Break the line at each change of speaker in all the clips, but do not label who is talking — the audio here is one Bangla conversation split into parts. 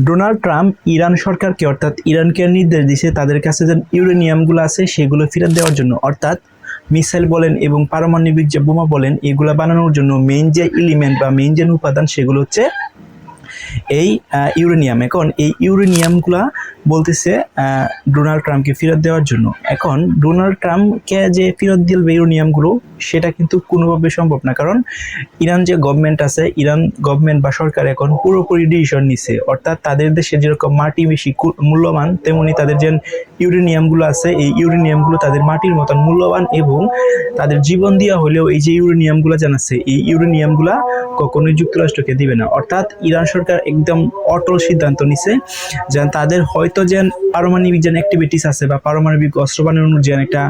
ডোনাল্ড ট্রাম্প ইরান সরকারকে অর্থাৎ ইরানকে নির্দেশ দিয়েছে তাদের কাছে যে ইউরেনিয়ামগুলো আছে সেগুলো ফেরত দেওয়ার জন্য, অর্থাৎ মিসাইল বলেন এবং পারমাণবিক যে বোমা বলেন এগুলো বানানোর জন্য মেইন যে এলিমেন্ট বা মেইন যে উপাদান সেগুলো হচ্ছে এই ইউরেনিয়াম। এখন এই ইউরেনিয়ামগুলা বলতেছে ডোনাল্ড ট্রাম্পকে ফেরত দেওয়ার জন্য। এখন ডোনাল্ড ট্রাম্পকে যে ফেরত দিবে ইউরেনিয়ামগুলো সেটা কিন্তু কোনোভাবে সম্ভব না, কারণ ইরান যে গভর্নমেন্ট আছে, ইরান গভর্নমেন্ট বা সরকার এখন পুরোপুরি ডিসিশন নিছে, অর্থাৎ তাদের দেশে যেরকম মাটি বেশি মূল্যবান তেমনি তাদের যে ইউরেনিয়ামগুলো আছে এই ইউরেনিয়ামগুলো তাদের মাটির মতন মূল্যবান, এবং তাদের জীবন দেওয়া হলেও এই যে ইউরেনিয়ামগুলো জানাচ্ছে এই ইউরেনিয়ামগুলা কখনোই যুক্তরাষ্ট্রকে দিবে না। অর্থাৎ ইরান সরকার একদম অটল সিদ্ধান্ত নিছে যে তাদের হয়তো যে পারমাণবিক যে অ্যাক্টিভিটিস আছে বা পারমাণবিক অস্ত্র বানানোর যে একটা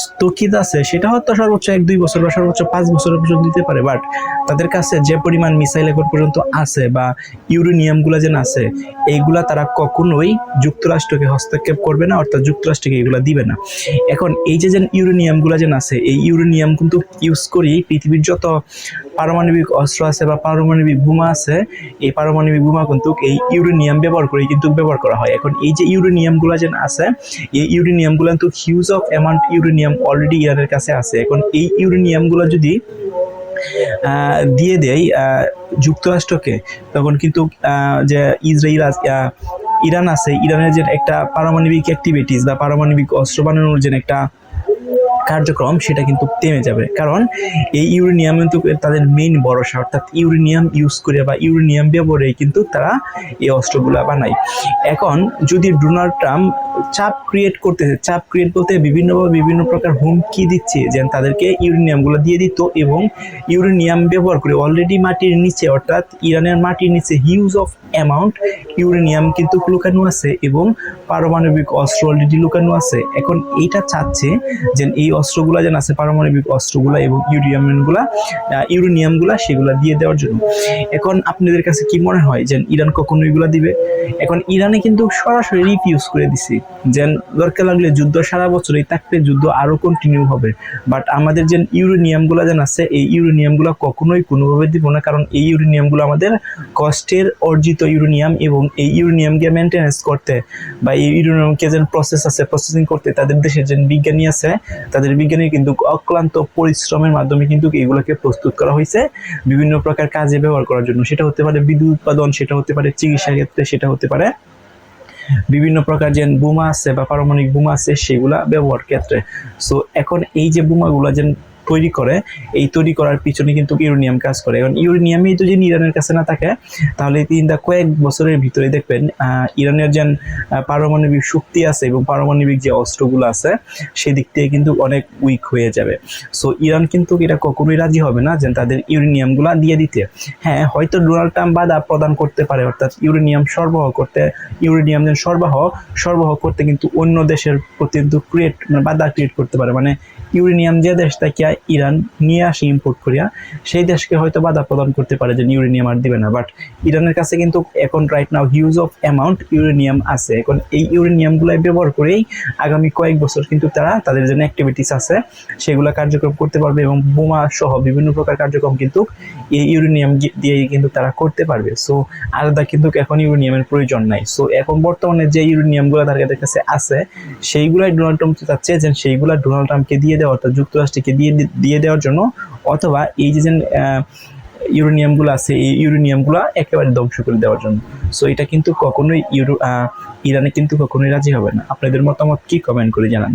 স্থগিত আছে সেটা হয়তো সর্বোচ্চ 1-2 বছর বা সর্বোচ্চ 5 বছরের পর্যন্ত দিতে পারে, বাট তাদের কাছে যে পরিমাণ মিসাইল এখন পর্যন্ত আছে বা ইউরেনিয়ামগুলো যেন আছে এইগুলা তারা কখনোই যুক্তরাষ্ট্রকে হস্তক্ষেপ করবে না, অর্থাৎ যুক্তরাষ্ট্রকে এগুলা দিবে না। এখন এই যে ইউরেনিয়ামগুলো যেন আছে এই ইউরেনিয়াম কিন্তু ইউজ করি পৃথিবীর যত পারমাণবিক অস্ত্র আছে বা পারমাণবিক বোমা আছে এই পারমাণবিক বোমা কিন্তু এই ইউরেনিয়াম ব্যবহার করে কিন্তু ব্যবহার করা হয়। এখন এই যে ইউরেনিয়ামগুলো যেন আছে এই ইউরেনিয়ামগুলো কিন্তু huge of amount uranium already ইরানের কাছে আছে। এখন এই ইউরেনিয়ামগুলো যদি দিয়ে দেয় যুক্তরাষ্ট্রকে, তখন কিন্তু যে ইসরায়েল ইরান আছে ইরানের যে একটা পারমাণবিক অ্যাক্টিভিটিস বা পারমাণবিক অস্ত্র বানানোর যে একটা কার্যক্রম সেটা কিন্তু থেমে যাবে, কারণ এই ইউরেনিয়াম কিন্তু তাদের মেইন ভরসা, অর্থাৎ ইউরেনিয়াম ইউজ করে বা ইউরেনিয়াম ব্যবহারে কিন্তু তারা এই অস্ত্রগুলা বানায়। এখন যদি ডোনাল্ড ট্রাম্প চাপ ক্রিয়েট করতেছে, চাপ ক্রিয়েট বলতে বিভিন্ন প্রকার হুমকি দিচ্ছে যে তাদেরকে ইউরেনিয়ামগুলো দিয়ে দিত, এবং ইউরেনিয়াম ব্যবহার করে অলরেডি মাটির নিচে অর্থাৎ ইরানের মাটির নিচে হিউজ অফ অ্যামাউন্ট ইউরেনিয়াম কিন্তু লুকানো আছে এবং পারমাণবিক অস্ত্র অলরেডি লুকানো আছে। এখন এইটা চাচ্ছে যে এই অস্ত্রগুলা যেন আছে পারমাণবিক অস্ত্রগুলা এবং ইউরেনিয়ামগুলা সেগুলা দিয়ে দেওয়ার জন্য। এখন আপনাদের কাছে কি মনে হয় যে ইরান কখনো এগুলা দিবে? এখন ইরানে কিন্তু সরাসরি রিফিউজ করে দিছে যে দরকার লাগলে যুদ্ধ সারা বছরই থাকবে, যুদ্ধ আরো কন্টিনিউ হবে, বাট আমাদের যে ইউরেনিয়ামগুলা যেন আছে এই ইউরেনিয়ামগুলা কখনোই কোনোভাবে দিব না, কারণ এই ইউরেনিয়ামগুলো আমাদের কষ্টের অর্জিত ইউরেনিয়াম, এবং এই ইউরেনিয়ামকে মেনটেন্যান্স করতে বা এই ইউরেনিয়ামকে যে প্রসেস আছে প্রসেসিং করতে তাদের দেশের যে বিজ্ঞানী আছে তাদের বিজ্ঞানীর কিন্তু অক্লান্ত পরিশ্রমের মাধ্যমে কিন্তু এগুলোকে প্রস্তুত করা হয়েছে বিভিন্ন প্রকার কাজে ব্যবহার করার জন্য। সেটা হতে পারে বিদ্যুৎ উৎপাদন, সেটা হতে পারে চিকিৎসা ক্ষেত্রে, সেটা হতে পারে বিভিন্ন প্রকার যে বোমা আছে বা পারমাণবিক বোমা আছে সেগুলা ব্যবহার ক্ষেত্রে। সো এখন এই যে বোমাগুলা যে তৈরি করে এই তৈরি করার পিছনে কিন্তু ইউরেনিয়াম কাজ করে। এখন ইউরেনিয়ামই যদি ইরানের কাছে না থাকে তাহলে কয়েক বছরের ভিতরে দেখবেন ইরানের যে পারমাণবিক শক্তি আছে এবং পারমাণবিক যে অস্ত্রগুলো আছে সেদিক থেকে কিন্তু অনেক উইক হয়ে যাবে। সো ইরান কিন্তু এটা কখনোই রাজি হবে না যে তাদের ইউরেনিয়ামগুলো দিয়ে দিতে। হ্যাঁ, হয়তো ডোনাল্ড ট্রাম্প বাধা প্রদান করতে পারে, অর্থাৎ ইউরেনিয়াম সরবরাহ করতে সরবরাহ করতে কিন্তু অন্য দেশের প্রতি কিন্তু বাধা ক্রিয়েট করতে পারে, মানে ইউরেনিয়াম যে দেশ থেকে ইরান নিয়ে আসে ইম্পোর্ট করিয়া সেই দেশকে হয়তো বাধা প্রদান করতে পারে যে ইউরেনিয়াম আর দিবে না। বাট ইরানের কাছে কিন্তু এখন right now huge of amount uranium আছে। এখন এই ইউরেনিয়ামগুলাই ব্যবহার করেই আগামী কয়েক বছর কিন্তু তারা তাদের যে অ্যাক্টিভিটিস আছে সেগুলো কার্যক্রম করতে পারবে, এবং বোমা সহ বিভিন্ন প্রকার কার্যক্রম কিন্তু এই ইউরেনিয়াম দিয়েই কিন্তু তারা করতে পারবে। সো আলাদা কিন্তু এখন ইউরেনিয়ামের প্রয়োজন নাই। সো এখন বর্তমানে যে ইউরেনিয়ামগুলো তাদের কাছে আছে সেইগুলাই ডোনাল্ড ট্রাম্প চাচ্ছে যে সেইগুলা ডোনাল্ড ট্রাম্পকে দিয়ে দেওয়া, অর্থাৎ যুক্তরাষ্ট্রকে দিয়ে দেওয়ার জন্য, অথবা এই যে ইউরেনিয়ামগুলো আছে এই ইউরেনিয়ামগুলো একেবারে ধ্বংস করে দেওয়ার জন্য। সো এটা কিন্তু কখনোই ইরানে কিন্তু কখনোই রাজি হবে না। আপনাদের মতামত কি কমেন্ট করে জানান।